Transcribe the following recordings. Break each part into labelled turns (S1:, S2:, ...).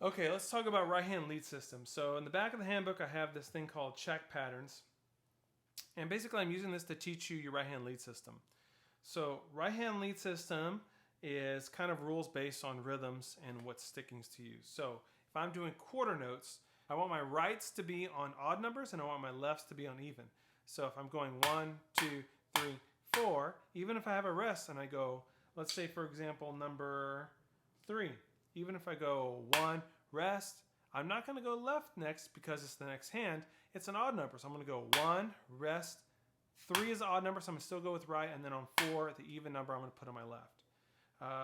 S1: Okay, let's talk about right hand lead system. So in the back of the handbook, I have this thing called check patterns. And basically I'm using this to teach you your right hand lead system. So right hand lead system is kind of rules based on rhythms and what stickings to use. So if I'm doing quarter notes, I want my rights to be on odd numbers and I want my lefts to be on even. So if I'm going 1, 2, 3, 4, even if I have a rest and I go, let's say for example number 3, even if I go 1, rest, I'm not going to go left next because it's the next hand. It's an odd number, so I'm going to go 1, rest, 3 is an odd number, so I'm going to still go with right, and then on 4, the even number I'm going to put on my left.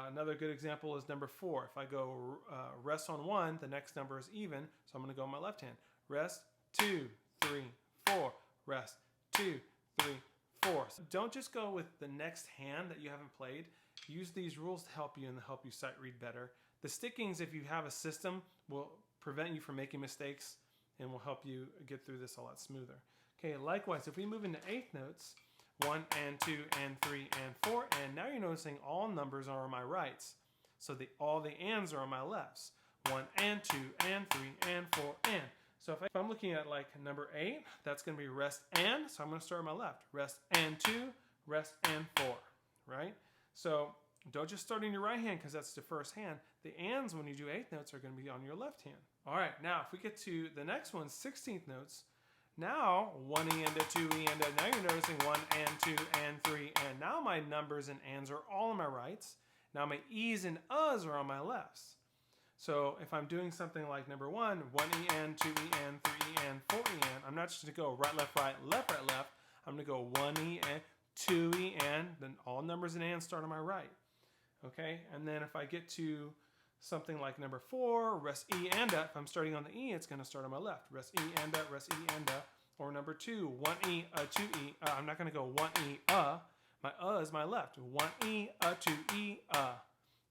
S1: Another good example is number 4. If I go rest on 1, the next number is even, so I'm going to go on my left hand. Rest, 2, 3, 4, rest, 2, 3, 4. So don't just go with the next hand that you haven't played. Use these rules to help you and help you sight read better. The stickings, if you have a system, will prevent you from making mistakes and will help you get through this a lot smoother. Okay, likewise, if we move into eighth notes, 1 and 2 and 3 and 4, and now you're noticing all numbers are on my rights. So all the ands are on my lefts. 1 and 2 and 3 and 4 and. So if I'm looking at like number 8, that's going to be rest and, so I'm going to start on my left. Rest and 2, rest and 4, right? So don't just start in your right hand because that's the first hand. The ands when you do eighth notes are going to be on your left hand. All right, now if we get to the next one, 16th notes, now 1 E and a 2 E and a, now you're noticing 1 and 2 and 3 and now my numbers and ands are all on my rights. Now my E's and U's are on my lefts. So if I'm doing something like number 1, 1 E and 2 E and 3 E and 4 E and, I'm not just going to go right, left, left. I'm going to go 1 E and 2 E and, then all numbers and ands start on my right. Okay, and then if I get to something like number 4, rest E and A, if I'm starting on the E, it's going to start on my left. Rest E and A, rest E and A. Or number 2, 1 E, 2 E. I'm not going to go 1 E, My is my left. 1 E, 2 E,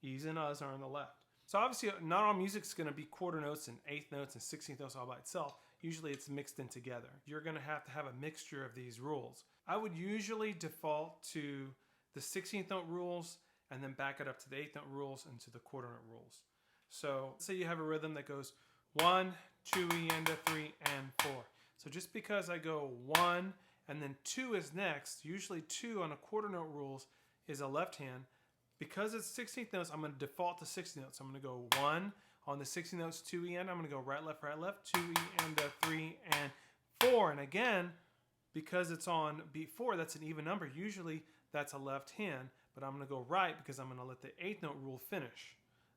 S1: E's and U's are on the left. So obviously, not all music is going to be quarter notes and eighth notes and 16th notes all by itself. Usually it's mixed in together. You're going to have a mixture of these rules. I would usually default to the 16th note rules and then back it up to the eighth note rules and to the quarter note rules. So let's say you have a rhythm that goes 1, 2 E and a 3 and 4. So just because I go 1 and then 2 is next, usually 2 on a quarter note rules is a left hand. Because it's 16th notes, I'm going to default to 16th notes. I'm going to go 1 on the 16th notes, 2 E and I'm going to go right, left, 2 E and a 3 and 4. And again, because it's on beat 4, that's an even number. Usually that's a left hand, but I'm going to go right because I'm going to let the eighth note rule finish.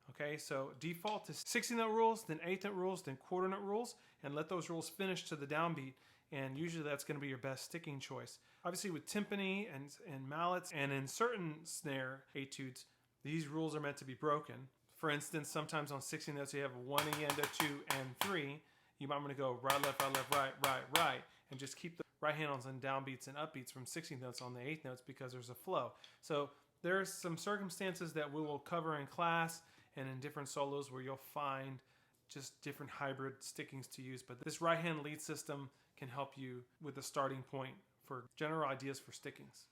S1: Okay, so default to 16th note rules, then eighth note rules, then quarter note rules, and let those rules finish to the downbeat. And usually that's going to be your best sticking choice. Obviously with timpani and mallets and in certain snare etudes, these rules are meant to be broken. For instance, sometimes on 16 notes you have 1 E and a 2 and 3. You might want to go right, left, right, and just keep the right hand on some downbeats and upbeats from 16th notes on the eighth notes because there's a flow. So there's some circumstances that we will cover in class and in different solos where you'll find just different hybrid stickings to use. But this right hand lead system can help you with a starting point for general ideas for stickings.